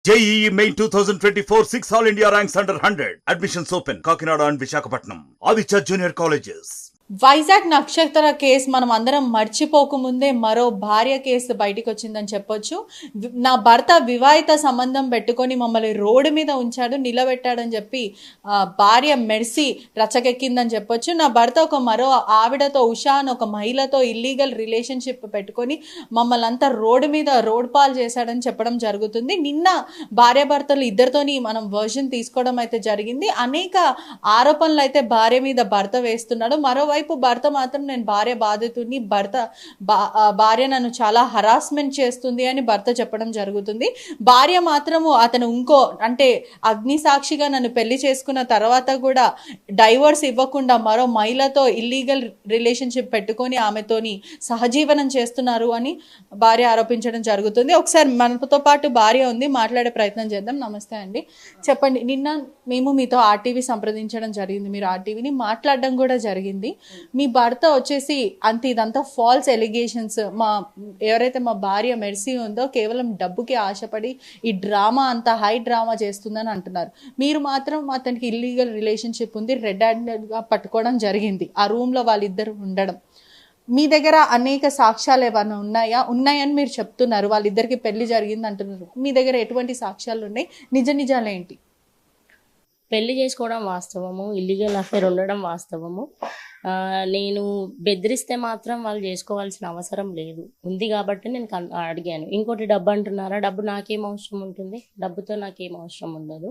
JEE Main 2024 6 All India ranks under 100. Admissions open. Kakinada and Visakhapatnam. Aditya Junior Colleges. Vizag నక్షత్ర case మనం అందరం మర్చిపోకముందే మరో భార్య కేసు బయటకు వచ్చిందని చెప్పొచ్చు. నా భర్త వివాహిత సంబంధం పెట్టుకొని మమ్మల్ని రోడ్డు మీద ఉంచాడు, నిలబెట్టాడని చెప్పి భార్య మెర్సీ రచ్చకెక్కిందని చెప్పొచ్చు. నా భర్త ఒక మరో ఆవిడతో, ఉషా అని ఒక మహిళతో ఇల్లీగల్ రిలేషన్షిప్ పెట్టుకొని మమ్మల్ని అంతా రోడ్డు పాలు చేశాడని చెప్పడం జరుగుతుంది. నిన్న భార్యాభర్తలు ఇద్దరితోని మనం వర్షన్ తీసుకోవడం అయితే జరిగింది. అనేక ఆరోపణలు అయితే భార్య మీద భర్త వేస్తున్నాడు. మరోవైపు భర్త మాత్రం నేను భార్య బాధితుడిని, భార్య నన్ను చాలా హరాస్మెంట్ చేస్తుంది అని భర్త చెప్పడం జరుగుతుంది. భార్య మాత్రము అతను అంటే అగ్ని సాక్షిగా నన్ను పెళ్లి చేసుకున్న తర్వాత కూడా డైవర్స్ ఇవ్వకుండా మరో మహిళతో ఇల్లీగల్ రిలేషన్షిప్ పెట్టుకొని ఆమెతోని సహజీవనం చేస్తున్నారు అని భార్య ఆరోపించడం జరుగుతుంది. ఒకసారి మనతో పాటు భార్య ఉంది, మాట్లాడే ప్రయత్నం చేద్దాం. నమస్తే అండి, చెప్పండి. నిన్న మేము మీతో ఆర్టీవీ సంప్రదించడం జరిగింది, మీరు ఆర్టీవీని మాట్లాడడం కూడా జరిగింది. మీ భర్త వచ్చేసి ఇదంతా ఫాల్స్ ఎలిగేషన్స్, ఎవరైతే మా భార్య మెర్సీ ఉందో కేవలం డబ్బుకి ఆశపడి ఈ డ్రామా అంతా హై డ్రామా చేస్తుందని అంటున్నారు. మీరు మాత్రం అతనికి ఇల్లీగల్ రిలేషన్షిప్ ఉంది, రెడ్ హ్యాండెడ్గా పట్టుకోవడం జరిగింది, ఆ రూమ్లో వాళ్ళిద్దరు ఉండడం. మీ దగ్గర అనేక సాక్ష్యాలు ఏమైనా ఉన్నాయని మీరు చెప్తున్నారు. వాళ్ళిద్దరికి పెళ్లి జరిగింది అంటున్నారు. మీ దగ్గర ఎటువంటి సాక్ష్యాలు ఉన్నాయి? నిజాలేంటి? పెళ్లి చేసుకోవడం వాస్తవము, ఇల్లీగల్ అఫేర్ ఉండడం వాస్తవము. నేను బెదిరిస్తే మాత్రం వాళ్ళు చేసుకోవాల్సిన అవసరం లేదు, ఉంది కాబట్టి నేను అడిగాను. ఇంకోటి డబ్బు అంటున్నారా, డబ్బు నాకేం అవసరం ఉంటుంది, డబ్బుతో నాకేం అవసరం ఉండదు.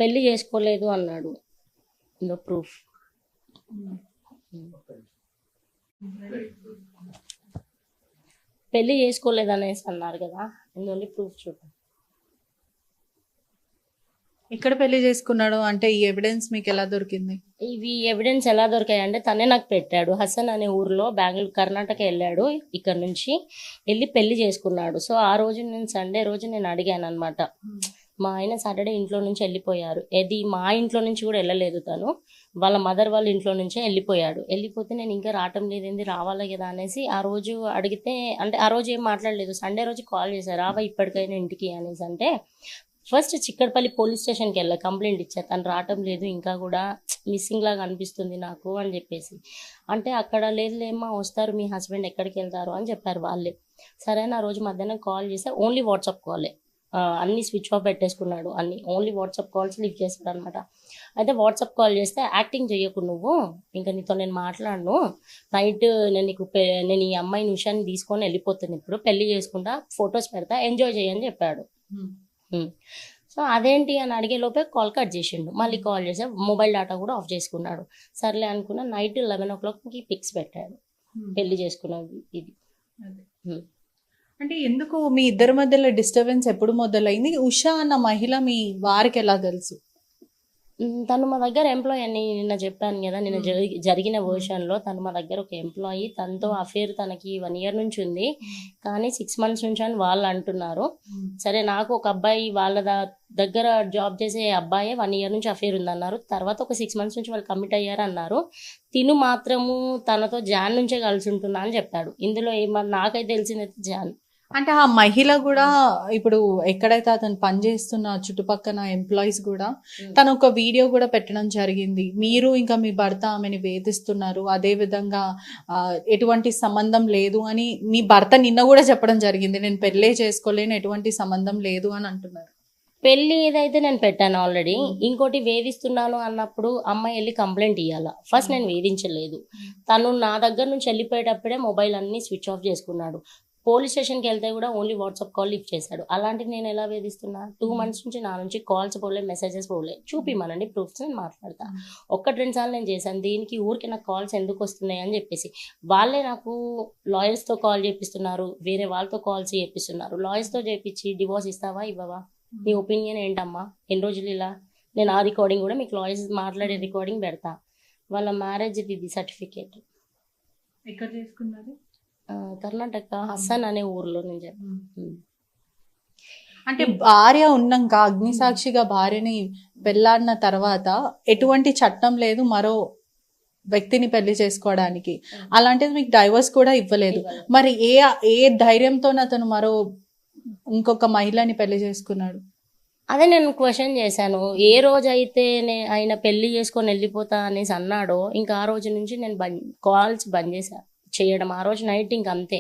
పెళ్లి చేసుకోలేదు అన్నాడు, ఇందో ప్రూఫ్. పెళ్లి చేసుకోలేదు అనేసి అన్నారు కదా, ఇందులో ప్రూఫ్ చూడండి. ఇక్కడ పెళ్లి చేసుకున్నాడు అంటే ఈ ఎవిడెన్స్ మీకు ఎలా దొరికింది? ఇవి ఎవిడెన్స్ ఎలా దొరికాయి అంటే తనే నాకు పెట్టాడు. హసన్ అనే ఊర్లో బెంగళూరు, కర్ణాటక వెళ్ళాడు, ఇక్కడ నుంచి వెళ్ళి పెళ్లి చేసుకున్నాడు. సో ఆ రోజు నేను సండే రోజు నేను అడిగాను అనమాట. మా ఆయన సాటర్డే ఇంట్లో నుంచి వెళ్ళిపోయారు. అది మా ఇంట్లో నుంచి కూడా వెళ్ళలేదు, తను వాళ్ళ మదర్ వాళ్ళ ఇంట్లో నుంచే వెళ్ళిపోయాడు. వెళ్ళిపోతే నేను ఇంకా రావటం లేదేంది, రావాలా కదా అనేసి ఆ రోజు అడిగితే, అంటే ఆ రోజు ఏం మాట్లాడలేదు. సండే రోజు కాల్ చేశారు, రావా ఇప్పటికైనా ఇంటికి అనేసి. అంటే ఫస్ట్ చిక్కడపల్లి పోలీస్ స్టేషన్కి వెళ్ళా, కంప్లైంట్ ఇచ్చారు, తను రావటం లేదు, ఇంకా కూడా మిస్సింగ్ లాగా అనిపిస్తుంది నాకు అని చెప్పేసి. అంటే అక్కడ లేదులేమ్మా వస్తారు, మీ హస్బెండ్ ఎక్కడికి వెళ్తారు అని చెప్పారు వాళ్ళే. సరే నా రోజు మధ్యాహ్నం కాల్ చేస్తే ఓన్లీ వాట్సాప్ కాలే, అన్ని స్విచ్ ఆఫ్ పెట్టేసుకున్నాడు, అన్ని ఓన్లీ వాట్సాప్ కాల్స్ లిఫ్ట్ చేస్తాడు అనమాట. అయితే వాట్సాప్ కాల్ చేస్తే యాక్టింగ్ చేయకు నువ్వు, ఇంకా నీతో నేను మాట్లాడను, నైట్ నేను ఈ అమ్మాయిని విషయాన్ని తీసుకొని వెళ్ళిపోతాను, ఇప్పుడు పెళ్లి చేసుకుంటా, ఫొటోస్ పెడతా, ఎంజాయ్ చేయని చెప్పాడు. సో అదేంటి అని అడిగే లోపే కాల్ కట్ చేసిండు. మళ్ళీ కాల్ చేసా, మొబైల్ డేటా కూడా ఆఫ్ చేసుకున్నాడు. సర్లే అనుకున్నా, నైట్ 11 o'clockకి పిక్స్ పెట్టాడు పెళ్లి చేసుకున్నది ఇది. అంటే ఎందుకు మీ ఇద్దరి మధ్యలో డిస్టర్బెన్స్ ఎప్పుడు మొదలైంది? ఉషా అన్న మహిళ మీ వారికి ఎలా తెలుసు? తను మా దగ్గర ఎంప్లాయీ అని నిన్న చెప్పాను కదా, నిన్న జరిగిన వర్షన్లో తను మా దగ్గర ఒక ఎంప్లాయీ, తనతో అఫేర్ తనకి 1 year నుంచి ఉంది, కానీ 6 months నుంచి అని వాళ్ళు అంటున్నారు. సరే, నాకు ఒక అబ్బాయి వాళ్ళ దగ్గర జాబ్ చేసే అబ్బాయి 1 year నుంచి అఫేర్ ఉందన్నారు. తర్వాత ఒక 6 months నుంచి వాళ్ళు కమిట్ అయ్యారు అన్నారు. తిను మాత్రము తనతో జాన్ నుంచే కలిసి ఉంటున్నా అని చెప్పాడు. ఇందులో ఏమన్నా నాకైతే తెలిసిందైతే జాన్. అంటే ఆ మహిళ కూడా ఇప్పుడు ఎక్కడైతే అతను పనిచేస్తున్న చుట్టుపక్కల ఎంప్లాయీస్ కూడా తను ఒక వీడియో కూడా పెట్టడం జరిగింది. మీరు ఇంకా మీ భర్త ఆమెని వేధిస్తున్నారు, అదే విధంగా ఎటువంటి సంబంధం లేదు అని మీ భర్త నిన్న కూడా చెప్పడం జరిగింది. నేను పెళ్ళే చేసుకోలేను, ఎటువంటి సంబంధం లేదు అని అంటున్నారు. పెళ్లి ఏదైతే నేను పెట్టాను ఆల్రెడీ. ఇంకోటి వేధిస్తున్నాను అన్నప్పుడు అమ్మాయి వెళ్ళి కంప్లైంట్ ఇవ్వాలా. ఫస్ట్ నేను వేధించలేదు, తను నా దగ్గర నుంచి వెళ్ళిపోయేటప్పుడే మొబైల్ అన్ని స్విచ్ ఆఫ్ చేసుకున్నాడు. పోలీస్ స్టేషన్కి వెళ్తే కూడా ఓన్లీ వాట్సాప్ కాల్ లిఫ్ట్ చేశాడు. అలాంటివి నేను ఎలా వేధిస్తున్నా? 2 months నుంచి నా నుంచి కాల్స్ పోలే, మెసేజెస్ పోలే. చూపిమనండి ప్రూఫ్స్, నేను మాట్లాడతా. 1-2 సార్లు నేను చేశాను, దీనికి ఊరికి నాకు కాల్స్ ఎందుకు వస్తున్నాయి అని చెప్పేసి. వాళ్ళే నాకు లాయర్స్తో కాల్ చేపిస్తున్నారు, వేరే వాళ్ళతో కాల్స్ చేపిస్తున్నారు. లాయర్స్తో చేపించి డివోర్స్ ఇస్తావా ఇవ్వవా, నీ ఒపీనియన్ ఏంటమ్మా, ఎన్ని రోజులు ఇలా. నేను ఆ రికార్డింగ్ కూడా మీకు లాయర్స్ మాట్లాడే రికార్డింగ్ పెడతా. వాళ్ళ మ్యారేజ్ ఇది సర్టిఫికేట్. ఎక్కడ చేసుకున్నారు? కర్ణాటక, హసన్ అనే ఊర్లో నుంచి. అంటే భార్య ఉన్నాక, అగ్నిసాక్షిగా భార్యని పెళ్ళాడిన తర్వాత ఎటువంటి చట్టం లేదు మరో వ్యక్తిని పెళ్లి చేసుకోవడానికి. అలాంటిది మీకు డైవర్స్ కూడా ఇవ్వలేదు. మరి ఏ ధైర్యంతో అతను మరో ఇంకొక మహిళని పెళ్లి చేసుకున్నాడు. అదే నేను క్వశ్చన్ చేశాను. ఏ రోజైతే ఆయన పెళ్లి చేసుకొని వెళ్ళిపోతా అనేసి అన్నాడో ఇంకా ఆ రోజు నుంచి నేను కాల్స్ బంద్ చేశాను చేయడం. ఆ రోజు నైట్ ఇంక అంతే,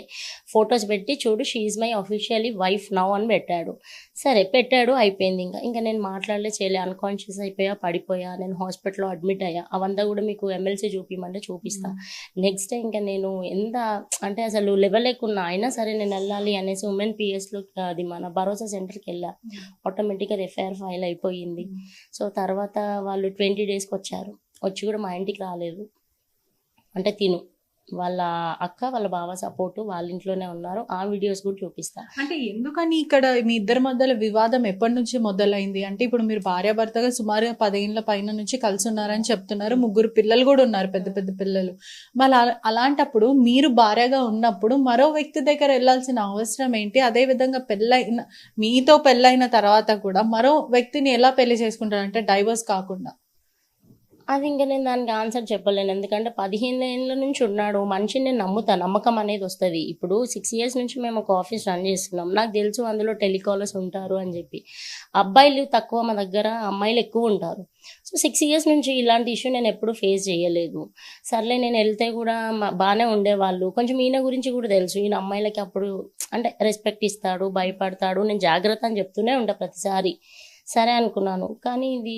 ఫొటోస్ పెట్టి చూడు she my officially wife now అని పెట్టాడు. సరే పెట్టాడు, అయిపోయింది. ఇంకా నేను మాట్లాడలే, చేయలే, అన్కాన్షియస్ అయిపోయా, పడిపోయా, నేను హాస్పిటల్లో అడ్మిట్ అయ్యా. అవంతా కూడా మీకు ఎమ్మెల్సీ చూపిమంటే చూపిస్తా. నెక్స్ట్ డే ఇంకా నేను ఎంత అంటే అసలు లెవెలేకున్నా అయినా సరే నేను వెళ్ళాలి అనేసి ఉమెన్ పిఎస్లో అది మన భరోసా సెంటర్కి వెళ్ళా. ఆటోమేటిక్గా ఎఫ్ఐఆర్ ఫైల్ అయిపోయింది. సో తర్వాత వాళ్ళు 20 daysకి వచ్చారు. వచ్చి కూడా మా ఇంటికి రాలేదు. అంటే వాళ్ళ అక్క వాళ్ళ బావ సపోర్టు వాళ్ళ ఇంట్లోనే ఉన్నారు. ఆ వీడియోస్ కూడా చూపిస్తా. అంటే ఎందుకని ఇక్కడ మీ ఇద్దరి మధ్యలో వివాదం ఎప్పటి నుంచి మొదలైంది? అంటే ఇప్పుడు మీరు భార్యాభర్తగా సుమారుగా 10 ఏళ్ల పైన నుంచి కలిసి ఉన్నారని చెప్తున్నారు. 3 పిల్లలు కూడా ఉన్నారు, పెద్ద పెద్ద పిల్లలు. మళ్ళీ అలాంటప్పుడు మీరు భార్యగా ఉన్నప్పుడు మరో వ్యక్తి దగ్గర వెళ్ళాల్సిన అవసరం ఏంటి? అదే విధంగా మీతో పెళ్ళైన తర్వాత కూడా మరో వ్యక్తిని ఎలా పెళ్లి చేసుకుంటారు, అంటే డైవర్స్ కాకుండా? అది ఇంకా నేను దానికి ఆన్సర్ చెప్పలేను. ఎందుకంటే 15 ఏళ్ళ నుంచి ఉన్నాడు మనిషిని, నేను నమ్ముతాను, నమ్మకం అనేది వస్తుంది. ఇప్పుడు 6 years నుంచి మేము ఒక ఆఫీస్ రన్ చేస్తున్నాం. నాకు తెలుసు అందులో టెలికాలర్స్ ఉంటారు అని చెప్పి. అబ్బాయిలు తక్కువ మా దగ్గర, అమ్మాయిలు ఎక్కువ ఉంటారు. సో 6 years నుంచి ఇలాంటి ఇష్యూ నేను ఎప్పుడు ఫేస్ చేయలేదు. సర్లే నేను వెళ్తే కూడా బాగానే ఉండేవాళ్ళు. కొంచెం ఈయన గురించి కూడా తెలుసు, ఈయన అమ్మాయిలకి అప్పుడు అంటే రెస్పెక్ట్ ఇస్తాడు, భయపడతాడు, నేను జాగ్రత్త అని చెప్తూనే ఉంటా ప్రతిసారి. సరే అనుకున్నాను. కానీ ఇది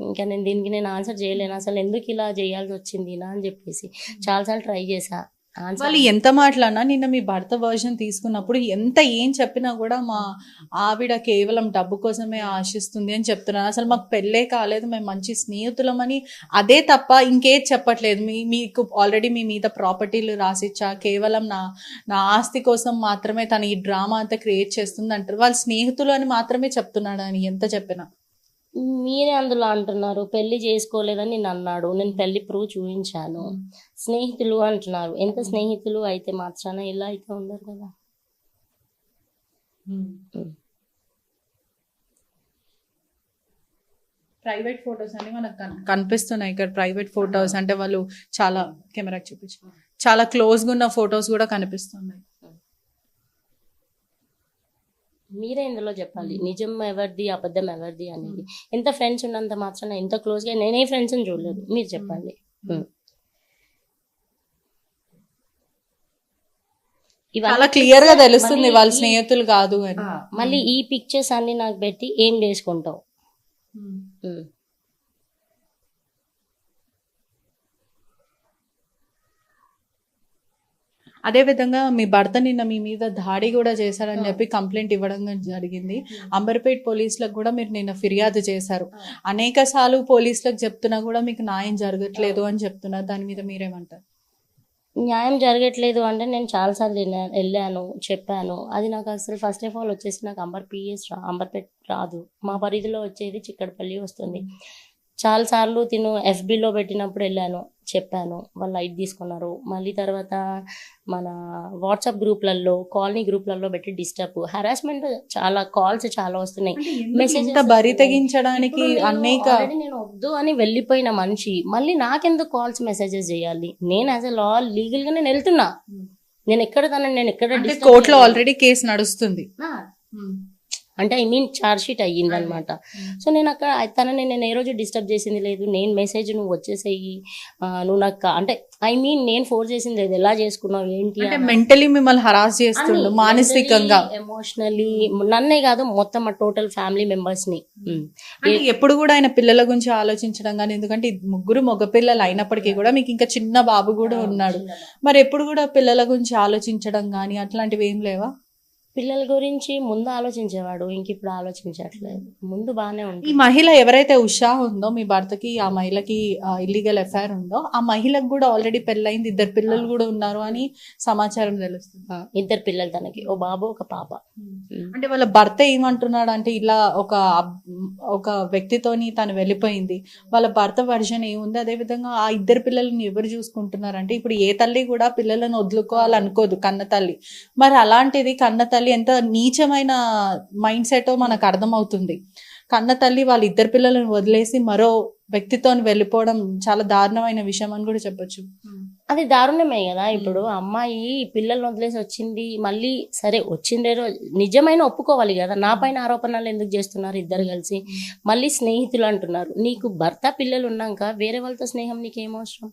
ఇంకా దీనికి నేను ఆన్సర్ చేయలేను. అసలు ఎందుకు ఇలా చేయాల్సి వచ్చింది నా అని చెప్పేసి చాలాసార్లు ట్రై చేశా. వాళ్ళు ఎంత మాట్లాడినా నిన్న మీ భర్త వర్షన్ తీసుకున్నప్పుడు ఎంత ఏం చెప్పినా కూడా మా ఆవిడ కేవలం డబ్బు కోసమే ఆశిస్తుంది అని చెప్తున్నారు. అసలు మాకు పెళ్ళే కాలేదు, మేము మంచి స్నేహితులమని, అదే తప్ప ఇంకేది చెప్పట్లేదు. మీకు ఆల్రెడీ మీ మీద ప్రాపర్టీలు రాసిచ్చా, కేవలం నా ఆస్తి కోసం మాత్రమే తను ఈ డ్రామా అంతా క్రియేట్ చేస్తుంది అంటారు. వాళ్ళ స్నేహితులు అని మాత్రమే చెప్తున్నాడు అని ఎంత చెప్పినా. మీరే అందులో అంటున్నారు పెళ్లి చేసుకోలేదని నేను అన్నాడు, నేను పెళ్లి ప్రూవ్ చూపించాను. స్నేహితులు అంటున్నారు. ఎంత స్నేహితులు అయితే మాత్రాన ఇలా అయితే ఉండరు కదా. ప్రైవేట్ ఫొటోస్ అని మనకు కనిపిస్తున్నాయి ఇక్కడ. ప్రైవేట్ ఫొటోస్ అంటే వాళ్ళు చాలా కెమెరాకి చూపించు, చాలా క్లోజ్గా ఉన్న ఫొటోస్ కూడా కనిపిస్తున్నాయి. మీరే ఇందులో చెప్పాలి నిజం ఎవరిది, అబద్ధం ఎవరిది అనేది. ఎంత ఫ్రెండ్స్ ఉన్నంత మాత్రాన ఎంత క్లోజ్గా, నేనే ఫ్రెండ్స్ని చూడలేదు, మీరు చెప్పండి. చాలా క్లియర్ గా తెలుస్తుంది వాళ్ళ స్నేహితులు కాదు అని. మళ్ళీ ఈ పిక్చర్స్ అన్ని నాకు పెట్టి ఏం చేసుకుంటావు? అదే విధంగా మీ భర్త నిన్న మీ మీద దాడి కూడా చేశాడని చెప్పి కంప్లైంట్ ఇవ్వడం జరిగింది. అంబర్పేట్ పోలీసులకు కూడా మీరు నిన్న ఫిర్యాదు చేశారు. అనేక సార్లు పోలీసులకు చెప్తున్నా కూడా మీకు న్యాయం జరగట్లేదు అని చెప్తున్నారు. దాని మీద మీరేమంటారు? న్యాయం జరగట్లేదు అంటే నేను చాలాసార్లు వెళ్ళాను, చెప్పాను. అది నాకు అసలు ఫస్ట్ ఆఫ్ ఆల్ వచ్చేసి నాకు అంబర్పేట్ రాదు. మా పరిధిలో వచ్చేది చిక్కడపల్లి వస్తుంది. చాలాసార్లు FBలో పెట్టినప్పుడు వెళ్ళాను, చెప్పాను, వాళ్ళు లైట్ తీసుకున్నారు. మళ్ళీ తర్వాత మన వాట్సాప్ గ్రూప్లలో, కాలనీ గ్రూప్లలో పెట్టి డిస్టర్బ్, హరాస్మెంట్, చాలా కాల్స్ చాలా వస్తున్నాయి. మెసేజ్ బరి తెగించడానికి అనేక. నేను వద్దు అని వెళ్ళిపోయిన మనిషి మళ్ళీ నాకెందుకు కాల్స్ మెసేజెస్ చేయాలి? నేను యాజ్ ఎ లా లీగల్ గా నేను వెళ్తున్నా. నేను ఎక్కడ కోర్టులో ఆల్రెడీ కేసు నడుస్తుంది. అంటే ఛార్జ్ షీట్ అయ్యింది అనమాట. సో నేను అక్కడ తనని నేను ఏ రోజు డిస్టర్బ్ చేసింది లేదు. నేను మెసేజ్ నువ్వు వచ్చేసేయి, నువ్వు నాకు అంటే నేను ఫోర్స్ చేసింది లేదు. ఎలా చేసుకున్నావు ఏంటి, మెంటలీ మిమ్మల్ని హరాస్ చేస్తుండు, మానసికంగా, ఎమోషనల్లీ. నన్నే కాదు మొత్తం టోటల్ ఫ్యామిలీ మెంబర్స్ ని. ఎప్పుడు కూడా ఆయన పిల్లల గురించి ఆలోచించడం కానీ, ఎందుకంటే 3 మగపిల్లలు అయినప్పటికీ కూడా మీకు ఇంకా చిన్న బాబు కూడా ఉన్నాడు. మరి ఎప్పుడు కూడా పిల్లల గురించి ఆలోచించడం కానీ అట్లాంటివి ఏం లేవా? పిల్లల గురించి ముందు ఆలోచించేవాడు, ఇంక ఇప్పుడు ఆలోచించట్లేదు. ముందు బాగానే ఉంది. ఈ మహిళ ఎవరైతే ఉషా ఉందో మీ భర్తకి, ఆ మహిళకి ఇల్లీగల్ ఎఫ్ఐఆర్ ఉందో, ఆ మహిళకు కూడా ఆల్రెడీ పెళ్ళైంది, 2 పిల్లలు కూడా ఉన్నారు అని సమాచారం తెలుస్తుంది. 2 పిల్లలు తనకి, ఓ బాబు ఒక పాప. అంటే వాళ్ళ భర్త ఏమంటున్నాడు అంటే, ఇలా ఒక వ్యక్తితోని తను వెళ్ళిపోయింది, వాళ్ళ భర్త వర్షన్ ఏముంది, అదే విధంగా ఆ 2 పిల్లల్ని ఎవరు చూసుకుంటున్నారు అంటే, ఇప్పుడు ఏ తల్లి కూడా పిల్లలను వదులుకోవాలనుకోదు, కన్న తల్లి. మరి అలాంటిది కన్న తల్లి ఎంత నీచమైన మైండ్ సెట్ మనకు అర్థమవుతుంది. కన్న తల్లి వాళ్ళ 2 పిల్లలను వదిలేసి మరో వ్యక్తితో వెళ్ళిపోవడం చాలా దారుణమైన విషయం అని కూడా చెప్పొచ్చు. అది దారుణమే కదా. ఇప్పుడు అమ్మాయి పిల్లల్ని వదిలేసి వచ్చింది, మళ్ళీ సరే వచ్చిండే రోజు నిజమైన ఒప్పుకోవాలి కదా. నా పైన ఆరోపణలు ఎందుకు చేస్తున్నారు ఇద్దరు కలిసి? మళ్ళీ స్నేహితులు అంటున్నారు. నీకు భర్త పిల్లలు ఉన్నాక వేరే వాళ్ళతో స్నేహం నీకేం అవసరం?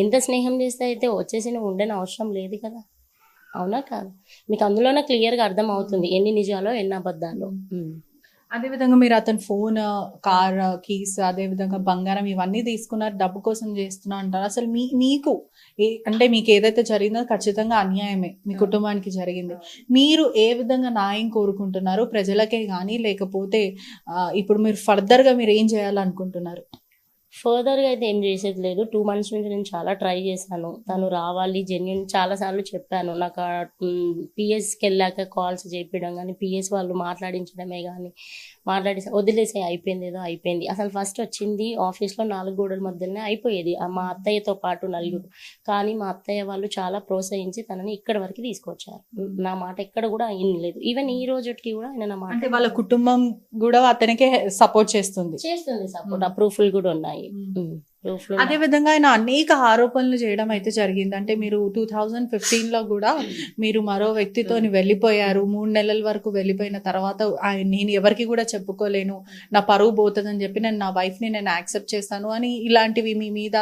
ఎంత స్నేహం చేస్తే అయితే వచ్చేసి నువ్వు ఉండని అవసరం లేదు కదా. అవునా కాదు? మీకు అందులోనే క్లియర్గా అర్థం అవుతుంది ఎన్ని నిజాలో ఎన్ని అబద్ధాలు. అదేవిధంగా మీరు అతని ఫోన్, కార్ కీస్, అదేవిధంగా బంగారం ఇవన్నీ తీసుకున్నారు, డబ్బు కోసం చేస్తున్నా అంటారు. అసలు మీకు అంటే మీకు ఏదైతే జరిగిందో ఖచ్చితంగా అన్యాయమే, మీ కుటుంబానికి జరిగింది. మీరు ఏ విధంగా న్యాయం కోరుకుంటున్నారు? ప్రజలకే కానీ లేకపోతే ఇప్పుడు మీరు ఫర్దర్గా మీరు ఏం చేయాలనుకుంటున్నారు? ఫర్దర్గా అయితే ఏం చేసేది లేదు. 2 months నుంచి నేను చాలా ట్రై చేశాను. తను రావాలి జెన్యున్, చాలాసార్లు చెప్పాను. నాకు పిఎస్కి వెళ్ళాక కాల్స్ చేపించడం కానీ, పిఎస్ వాళ్ళు మాట్లాడించడమే కానీ, వదిలేసే అయిపోయింది, ఏదో అయిపోయింది. అసలు ఫస్ట్ వచ్చింది ఆఫీస్లో 4 గోడల మధ్యలోనే అయిపోయేది మా అత్తయ్యతో పాటు 4. కానీ మా అత్తయ్య వాళ్ళు చాలా ప్రోత్సహించి తనని ఇక్కడ వరకు తీసుకొచ్చారు. నా మాట ఎక్కడ కూడా లేదు. ఈవెన్ ఈ రోజుకి కూడా ఆయన నా మాట, అంటే వాళ్ళ కుటుంబం కూడా అతనికే సపోర్ట్ చేస్తుంది సపోర్ట్. ఆ ప్రూఫ్లు కూడా ఉన్నాయి. అదే విధంగా ఆయన అనేక ఆరోపణలు చేయడం అయితే జరిగింది. అంటే మీరు 2015లో కూడా మీరు మరో వ్యక్తితో వెళ్ళిపోయారు, 3 నెలల వరకు వెళ్ళిపోయిన తర్వాత నేను ఎవరికి కూడా చెప్పుకోలేను, నా పరువు పోతుందని చెప్పి నేను నా వైఫ్ని నేను యాక్సెప్ట్ చేస్తాను అని ఇలాంటివి మీ మీద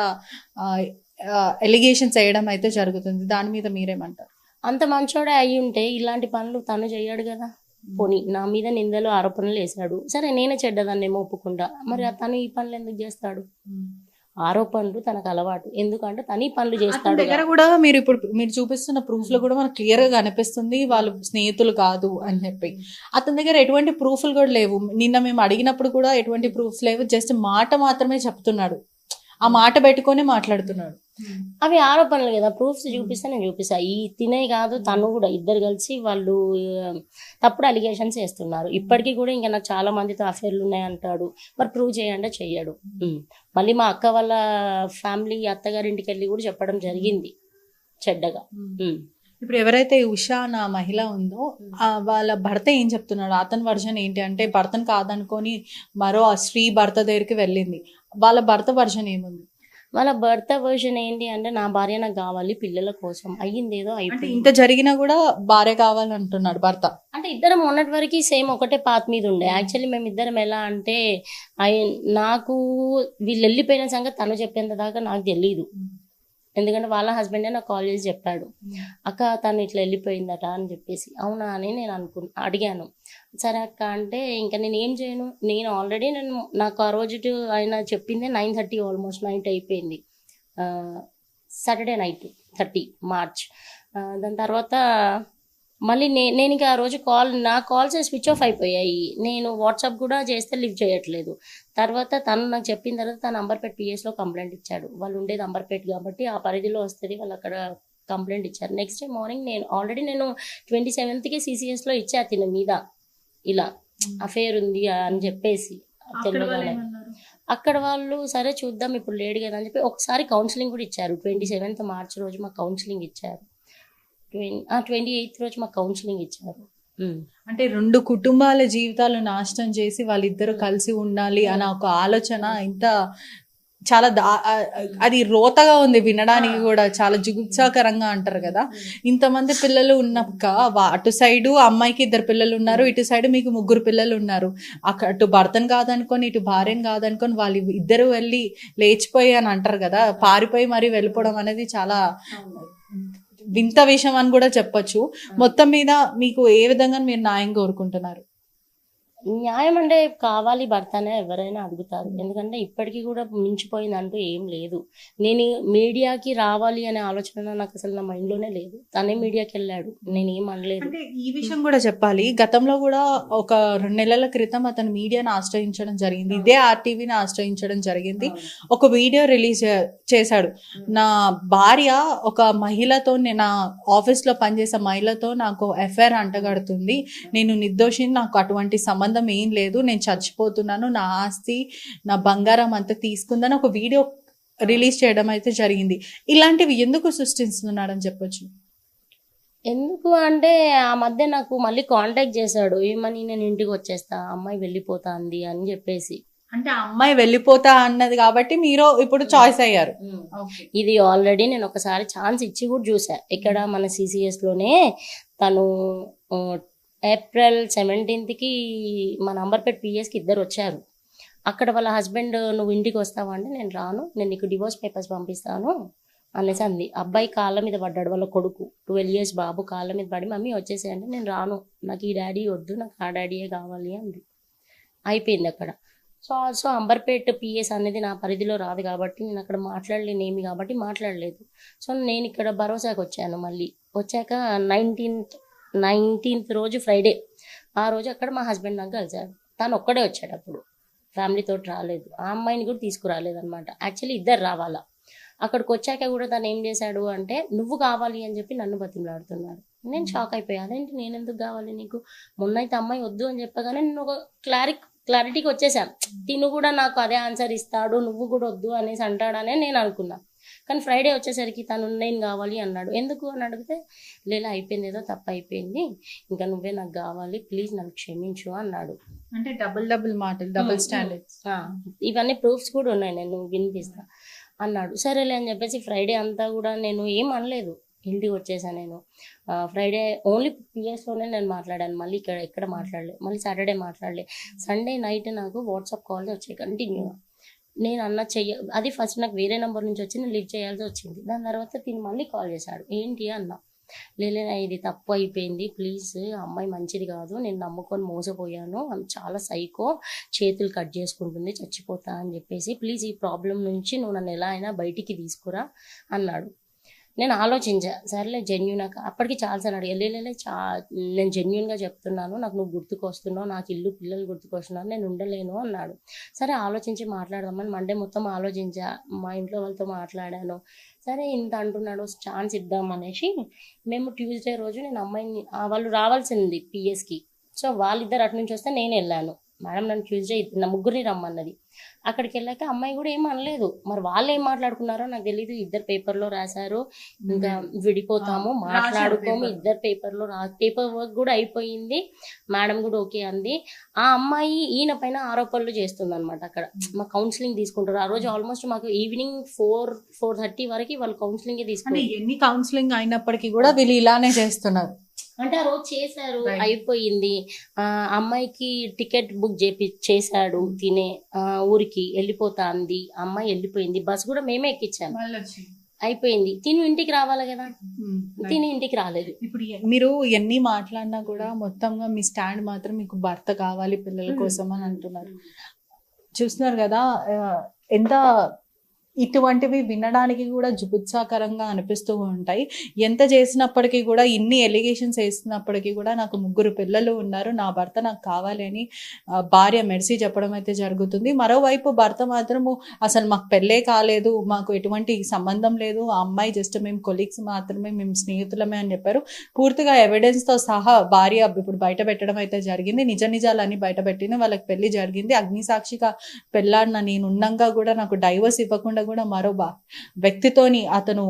ఎలిగేషన్స్ వేయడం అయితే జరుగుతుంది. దాని మీద మీరేమంటారు? అంత మంచోడే అయి ఉంటే ఇలాంటి పనులు తను చేయడు కదా. పోనీ నా మీద నిందలు ఆరోపణలు వేసాడు, సరే నేనే చెడ్డదాన్నేమో ఒప్పుకుంటా. మరి తను ఈ పనులు ఎందుకు చేస్తాడు? ఆరోపణలు తనకు అలవాటు. ఎందుకంటే తను ఈ పనులు చేస్తాడు. దగ్గర కూడా మీరు చూపిస్తున్న ప్రూఫ్ లో కూడా మనకు క్లియర్ గా కనిపిస్తుంది వాళ్ళు స్నేహితులు కాదు అని చెప్పి. అతని దగ్గర ఎటువంటి ప్రూఫ్లు కూడా లేవు. నిన్న మేము అడిగినప్పుడు కూడా ఎటువంటి ప్రూఫ్స్ లేవు. జస్ట్ మాట మాత్రమే చెప్తున్నాడు, ఆ మాట పెట్టుకొని మాట్లాడుతున్నాడు. అవి ఆరోపణలు కదా. ప్రూఫ్స్ చూపిస్తే నేను చూపిస్తా. ఈ తినే కాదు తను కూడా, ఇద్దరు కలిసి వాళ్ళు తప్పుడు అలిగేషన్స్ వేస్తున్నారు. ఇప్పటికీ కూడా ఇంకా నాకు చాలా మందితో అఫేర్లు ఉన్నాయంటాడు. మరి ప్రూవ్ చేయంటే చెయ్యడు. మళ్ళీ మా అక్క వాళ్ళ ఫ్యామిలీ అత్తగారింటికి వెళ్ళి కూడా చెప్పడం జరిగింది చెడ్డగా. ఇప్పుడు ఎవరైతే ఉషా అన్న మహిళ ఉందో వాళ్ళ భర్త ఏం చెప్తున్నాడు? అతని వర్షన్ ఏంటి అంటే భర్తను కాదనుకొని మరో స్త్రీ భర్త దగ్గరికి వెళ్ళింది. వాళ్ళ భర్త వర్షన్ ఏముంది? వాళ్ళ భర్త వర్షన్ ఏంటి అంటే నా భార్య నాకు కావాలి, పిల్లల కోసం. అయ్యిందేదో అయిపోయింది. ఇంత జరిగినా కూడా భార్య కావాలంటున్నాడు భర్త. అంటే ఇద్దరం మొన్నటి వరకు సేమ్ ఒకటే పాత్ మీద ఉండే. యాక్చువల్లీ మేము ఇద్దరం ఎలా అంటే నాకు వీళ్ళు వెళ్ళిపోయిన సంగతి తను చెప్పేంత దాకా నాకు తెలీదు. ఎందుకంటే వాళ్ళ హస్బెండే నాకు కాల్ చేసి చెప్పాడు, అక్క తను ఇట్లా వెళ్ళిపోయిందట అని చెప్పేసి. అవునా అని నేను అడిగాను. సరే అక్క అంటే ఇంకా నేను ఏం చేయను, నేను ఆల్రెడీ నాకు ఆ రోజు ఆయన చెప్పిందే 9:30 ఆల్మోస్ట్ నైట్ అయిపోయింది. Saturday night 30 March. దాని తర్వాత మళ్ళీ నేను ఇంకా ఆ రోజు నా కాల్స్ స్విచ్ ఆఫ్ అయిపోయాయి. నేను వాట్సాప్ కూడా చేస్తే లిఫ్ట్ చేయట్లేదు. తర్వాత తను నాకు చెప్పిన తర్వాత తను అంబర్పేట పిఎస్లో కంప్లైంట్ ఇచ్చాడు. వాళ్ళు ఉండేది అంబర్పేట కాబట్టి ఆ పరిధిలో వస్తుంది, వాళ్ళు అక్కడ కంప్లైంట్ ఇచ్చారు. నెక్స్ట్ డే మార్నింగ్ నేను 27కి సిసిఎస్లో ఇచ్చా తిన మీద ఇలా అఫేర్ ఉంది అని చెప్పేసి తెలియగానే. అక్కడ వాళ్ళు సరే చూద్దాం ఇప్పుడు లేడు కదా అని చెప్పి ఒకసారి కౌన్సిలింగ్ కూడా ఇచ్చారు. 27th మార్చ్ రోజు మాకు కౌన్సిలింగ్ ఇచ్చారు. 28th రోజు మాకు కౌన్సిలింగ్ ఇచ్చారు. అంటే 2 కుటుంబాల జీవితాలు నాశనం చేసి వాళ్ళిద్దరు కలిసి ఉండాలి అన్న ఒక ఆలోచన ఇంత చాలా అది రోతగా ఉంది వినడానికి కూడా, చాలా జుగుప్సాకరంగా అంటారు కదా. ఇంతమంది పిల్లలు ఉన్నాక అటు సైడు అమ్మాయికి 2 పిల్లలు ఉన్నారు, ఇటు సైడ్ మీకు 3 పిల్లలు ఉన్నారు. అటు భర్తను కాదనుకొని ఇటు భార్యను కాదనుకొని వాళ్ళు ఇద్దరు వెళ్ళి లేచిపోయి అని అంటారు కదా, పారిపోయి మరీ వెళ్ళిపోవడం అనేది చాలా వింత విషయం అని కూడా చెప్పొచ్చు. మొత్తం మీద మీకు ఏ విధంగా మీరు న్యాయం కోరుకుంటున్నారు? న్యాయం అంటే కావాలి భర్తనే ఎవరైనా అడుగుతారు. ఎందుకంటే ఇప్పటికీ కూడా మించిపోయిందంటూ ఏం లేదు. నేను మీడియాకి రావాలి అనే ఆలోచన నాకు అసలు నా మైండ్లోనే లేదు. తనే మీడియాకి వెళ్ళాడు, నేను ఏం అనలేదు. అంటే ఈ విషయం కూడా చెప్పాలి, గతంలో కూడా ఒక 2 నెలల క్రితం అతను మీడియాను ఆశ్రయించడం జరిగింది, ఇదే ఆర్టీవీని ఆశ్రయించడం జరిగింది. ఒక వీడియో రిలీజ్ చేశాడు. నా భార్య ఒక మహిళతో, నా ఆఫీస్లో పనిచేసే మహిళతో నాకు ఎఫ్ఐఆర్ అంటగడుతుంది, నేను నిర్దోషిని, నాకు అటువంటి సంబంధం ఏం లేదు, నేను చచ్చిపోతున్నాను, నా ఆస్తి నా బంగారం అంతా తీసుకుందని ఒక వీడియో రిలీజ్ చేయడం అయితే జరిగింది. ఇలాంటివి ఎందుకు సృష్టిస్తున్నాడని చెప్పొచ్చు? ఎందుకు అంటే ఆ మధ్య నాకు మళ్ళీ కాంటాక్ట్ చేశాడు, ఏమని నేను ఇంటికి వచ్చేస్తా, అమ్మాయి వెళ్ళిపోతాంది అని చెప్పేసి. అంటే ఆ అమ్మాయి వెళ్ళిపోతా అన్నది కాబట్టి మీరు ఇప్పుడు చాయిస్ అయ్యారు. ఇది ఆల్రెడీ నేను ఒకసారి ఛాన్స్ ఇచ్చి కూడా చూసా. ఇక్కడ మన CCS లోనే తను ఏప్రిల్ 17కి మా నంబర్పేట PS కి ఇద్దరు వచ్చారు. అక్కడ వాళ్ళ హస్బెండ్ నువ్వు ఇంటికి వస్తావా అంటే నేను రాను, నేను నీకు డివోర్స్ పేపర్స్ పంపిస్తాను అనేసి అంది. అబ్బాయి కాళ్ళ మీద పడ్డాడు, వాళ్ళ కొడుకు 12 years బాబు కాళ్ళ మీద పడి మమ్మీ వచ్చేసి అంటే నేను రాను, నాకు ఈ డాడీ వద్దు, నాకు ఆ డాడీయే కావాలి అంది. అయిపోయింది అక్కడ. సో అంబర్పేట PS అనేది నా పరిధిలో రాదు కాబట్టి నేను అక్కడ మాట్లాడలేనేమి కాబట్టి మాట్లాడలేదు. సో నేను ఇక్కడ భరోసాకి వచ్చాను. మళ్ళీ వచ్చాక 19th రోజు ఫ్రైడే, ఆ రోజు అక్కడ మా హస్బెండ్ నాకు కలిసాడు. తను ఒక్కడే వచ్చాడు, అప్పుడు ఫ్యామిలీతో రాలేదు, ఆ అమ్మాయిని కూడా తీసుకురాలేదు అనమాట. యాక్చువల్లీ ఇద్దరు రావాలా. అక్కడికి వచ్చాక కూడా తను ఏం చేశాడు అంటే నువ్వు కావాలి అని చెప్పి నన్ను బతిమలాడుతున్నాడు. నేను షాక్ అయిపోయా, అదేంటి నేను ఎందుకు కావాలి నీకు, మొన్నైతే అమ్మాయి వద్దు అని చెప్పగానే నేను ఒక క్లారిటీకి వచ్చేసాను. తిను కూడా నాకు అదే ఆన్సర్ ఇస్తాడు, నువ్వు కూడా వద్దు అనేసి అంటాడనే నేను అనుకున్నా. కానీ ఫ్రైడే వచ్చేసరికి తను నేను కావాలి అన్నాడు. ఎందుకు అని అడిగితే లేదా అయిపోయింది, ఏదో తప్పు అయిపోయింది, ఇంకా నువ్వే నాకు కావాలి, ప్లీజ్ నన్ను క్షమించు అన్నాడు. అంటే డబుల్ మాటలు, డబుల్ స్టాండర్డ్స్. ఇవన్నీ ప్రూఫ్స్ కూడా ఉన్నాయి, నేను వినిపిస్తా అన్నాడు. సరేలే అని చెప్పేసి ఫ్రైడే అంతా కూడా నేను ఏం అనలేదు, ఇంటికి వచ్చేసాను. నేను ఫ్రైడే ఓన్లీ PS లోనే నేను మాట్లాడాను, మళ్ళీ ఎక్కడ మాట్లాడలేదు. మళ్ళీ సాటర్డే మాట్లాడలే. సండే నైట్ నాకు వాట్సాప్ కాల్స్ వచ్చాయి కంటిన్యూగా. నేను అన్న అది ఫస్ట్ నాకు వేరే నెంబర్ నుంచి వచ్చి నేను లిఫ్ట్ చేయాల్సి వచ్చింది. దాని తర్వాత తిని మళ్ళీ కాల్ చేశాడు. ఏంటి అన్న, లేనా ఇది తప్పు అయిపోయింది, ప్లీజ్ అమ్మాయి మంచిది కాదు, నేను నమ్ముకొని మోసపోయాను, చాలా సైకో, చేతులు కట్ చేసుకుంటుంది, చచ్చిపోతా అని చెప్పేసి, ప్లీజ్ ఈ ప్రాబ్లం నుంచి నువ్వు నన్ను ఎలా అయినా బయటికి తీసుకురా అన్నాడు. నేను ఆలోచించా, సరేలే జెన్యున్. అప్పటికి చాలాసార్లు అడిగా, నేను జెన్యున్గా చెప్తున్నాను, నాకు నువ్వు గుర్తుకొస్తున్నావు, నాకు ఇల్లు పిల్లలు గుర్తుకొస్తున్నావు, నేను ఉండలేను అన్నాడు. సరే ఆలోచించి మాట్లాడదామని మండే మొత్తం ఆలోచించా, మా ఇంట్లో వాళ్ళతో మాట్లాడాను. సరే ఇంత అంటున్నాడు, ఛాన్స్ ఇద్దాం అనేసి మేము ట్యూస్డే రోజు నేను అమ్మాయిని, వాళ్ళు రావాల్సింది PSకి. సో వాళ్ళిద్దరు అటు నుంచి వస్తే నేను వెళ్ళాను. మేడం నన్ను ట్యూస్డే నా ముగ్గురిని రమ్మన్నది. అక్కడికి వెళ్ళాక అమ్మాయి కూడా ఏం అనలేదు. మరి వాళ్ళు ఏం మాట్లాడుకున్నారో నాకు తెలియదు. ఇద్దరు పేపర్లో రాశారు, ఇంకా విడిపోతాము, మాట్లాడుకోము, ఇద్దరు పేపర్లో పేపర్ వర్క్ కూడా అయిపోయింది. మేడం కూడా ఓకే అంది. ఆ అమ్మాయి ఈయన పైన ఆరోపణలు చేస్తుంది అనమాట. అక్కడ మా కౌన్సిలింగ్ తీసుకుంటారు. ఆ రోజు ఆల్మోస్ట్ మాకు ఈవినింగ్ 4:30 వరకు వాళ్ళు కౌన్సిలింగ్ తీసుకుంటారు. ఎన్ని కౌన్సిలింగ్ అయినప్పటికీ కూడా వీళ్ళు ఇలానే చేస్తున్నారు. అంటే ఆ రోజు చేశారు, అయిపోయింది. అమ్మాయికి టికెట్ బుక్ చేశాడు, తినే ఊరికి వెళ్ళిపోతా అంది. అమ్మాయి వెళ్ళిపోయింది, బస్ కూడా మేమే ఎక్కించాము, అయిపోయింది. తిని ఇంటికి రావాలి కదా, తిని ఇంటికి రాలేదు. ఇప్పుడు మీరు ఎన్ని మాట్లాడినా కూడా మొత్తంగా మీ స్టాండ్ మాత్రం మీకు భర్త కావాలి పిల్లల కోసం అని అంటున్నారు. చూస్తున్నారు కదా ఎంత ఇటువంటివి వినడానికి కూడా జుగుత్సాకరంగా అనిపిస్తూ ఉంటాయి. ఎంత చేసినప్పటికీ కూడా, ఇన్ని ఎలిగేషన్స్ వేస్తున్నప్పటికీ కూడా నాకు 3 పిల్లలు ఉన్నారు, నా భర్త నాకు కావాలి అని భార్య మెర్సీ చెప్పడం అయితే జరుగుతుంది. మరోవైపు భర్త మాత్రము అసలు మాకు పెళ్ళే కాలేదు, మాకు ఎటువంటి సంబంధం లేదు, ఆ అమ్మాయి జస్ట్ మేము కొలీగ్స్ మాత్రమే, మేము స్నేహితులమే అని చెప్పారు. పూర్తిగా ఎవిడెన్స్తో సహా భార్య ఇప్పుడు బయట పెట్టడం అయితే జరిగింది. నిజాలన్నీ బయట పెట్టింది. వాళ్ళకి పెళ్లి జరిగింది, అగ్నిసాక్షిగా పెళ్ళాడిన నేను ఉన్నంగా కూడా నాకు డైవర్స్ ఇవ్వకుండా కూడా మరో వ్యక్తితోని అతను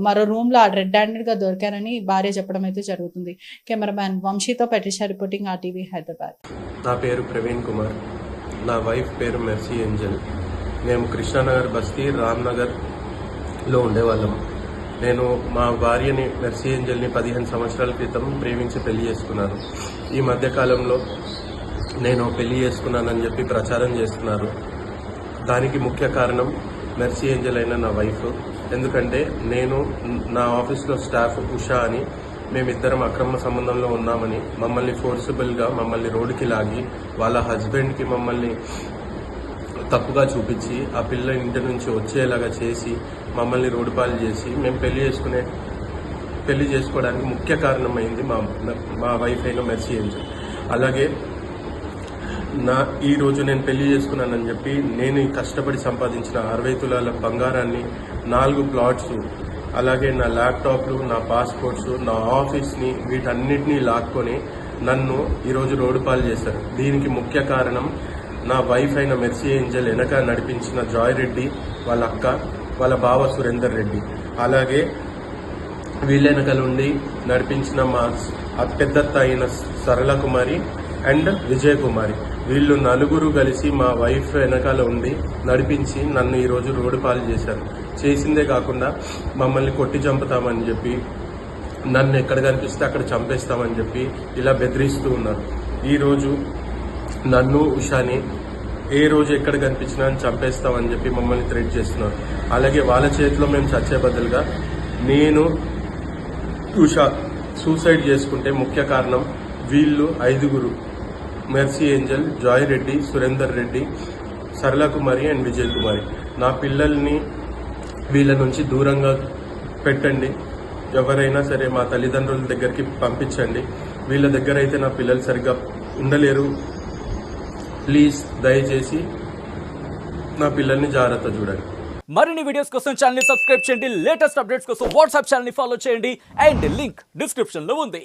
మరో రూమ్ లో రెడ్ హ్యాండెడ్ గా దొరికారని భార్య చెప్పడం అయితే జరుగుతుంది. Cameraman వంశీతో పెట్రిషా reporting RTV Hyderabad. నా పేరు ప్రవీణ్ కుమార్, నా వైఫ్ పేరు మెర్సీ ఏంజల్. మేము కృష్ణానగర్ బస్తీ రామ్నగర్లో ఉండేవాళ్ళం. నేను మా భార్యని మెర్సీ ఏంజల్ని 15 సంవత్సరాల క్రితం ప్రేమించి పెళ్లి చేసుకున్నాను. ఈ మధ్యకాలంలో నేను పెళ్లి చేసుకున్నానని చెప్పి ప్రచారం చేస్తున్నారు. దానికి ముఖ్య కారణం మెర్సీ ఏంజల్ అయిన నా వైఫ్. ఎందుకంటే నేను నా ఆఫీస్లో స్టాఫ్ ఉషా అని మేమిద్దరం అక్రమ సంబంధంలో ఉన్నామని మమ్మల్ని ఫోర్సిబుల్గా మమ్మల్ని రోడ్డుకి లాగి వాళ్ళ హస్బెండ్కి మమ్మల్ని తప్పుగా చూపించి ఆ పిల్ల ఇంటి నుంచి వచ్చేలాగా చేసి మమ్మల్ని రోడ్డు పాలు చేసి మేము పెళ్లి చేసుకోవడానికి ముఖ్య కారణమైంది మా వైఫ్ అయిన మెర్సీ ఏంజల్. అలాగే ఈరోజు నేను పెళ్లి చేసుకున్నానని చెప్పి నేను కష్టపడి సంపాదించిన 60 తులాల బంగారాన్ని, 4 ప్లాట్స్, అలాగే నా ల్యాప్టాప్లు, నా పాస్పోర్ట్స్, నా ఆఫీస్ని, వీటన్నిటినీ లాక్కొని నన్ను ఈరోజు రోడ్డు పాలు చేశారు. దీనికి ముఖ్య కారణం నా వైఫ్ అయిన మెర్సీ ఏంజల్ వెనక నడిపించిన జాయ్ రెడ్డి, వాళ్ళ అక్క, వాళ్ళ బావ సురేందర్ రెడ్డి, అలాగే వీళ్ళ వెనకలుండి నడిపించిన మా పెద్దత్త అయిన సరళ కుమారి అండ్ విజయ్ కుమారి. వీళ్ళు నలుగురు కలిసి మా వైఫ్ వెనకాల ఉండి నడిపించి నన్ను ఈరోజు రోడ్డు పాలు చేశారు. చేసిందే కాకుండా మమ్మల్ని కొట్టి చంపుతామని చెప్పి, నన్ను ఎక్కడ కనిపిస్తే అక్కడ చంపేస్తామని చెప్పి ఇలా బెదిరిస్తూ ఉన్నారు. ఈరోజు నన్ను ఉషాని ఏ రోజు ఎక్కడ కనిపించినా అని చంపేస్తామని చెప్పి మమ్మల్ని థ్రెట్ చేస్తున్నారు. అలాగే వాళ్ళ చేతిలో మేము చచ్చే బదులుగా నేను ఉషా సూసైడ్ చేసుకుంటే ముఖ్య కారణం వీళ్ళు 5 mercy Angel, Joy Reddy, Surender Reddy, సరళ కుమారి అండ్ విజయ్ కుమారి. నా పిల్లల్ని వీళ్ళ నుంచి దూరంగా పెట్టండి. ఎవరైనా సరే మా తల్లిదండ్రుల దగ్గరికి పంపించండి. వీళ్ళ దగ్గర అయితే నా పిల్లలు సరిగ్గా ఉండలేరు. ప్లీజ్ దయచేసి నా పిల్లల్ని జాగ్రత్త చూడండి. మరిన్ని వీడియోస్ కోసం ఛానల్ ని సబ్స్క్రైబ్ చేయండి. లేటెస్ట్ అప్డేట్స్ కోసం వాట్సాప్ ఛానల్ ని ఫాలో చేయండి. అండ్ లింక్ డిస్క్రిప్షన్ లో ఉంది.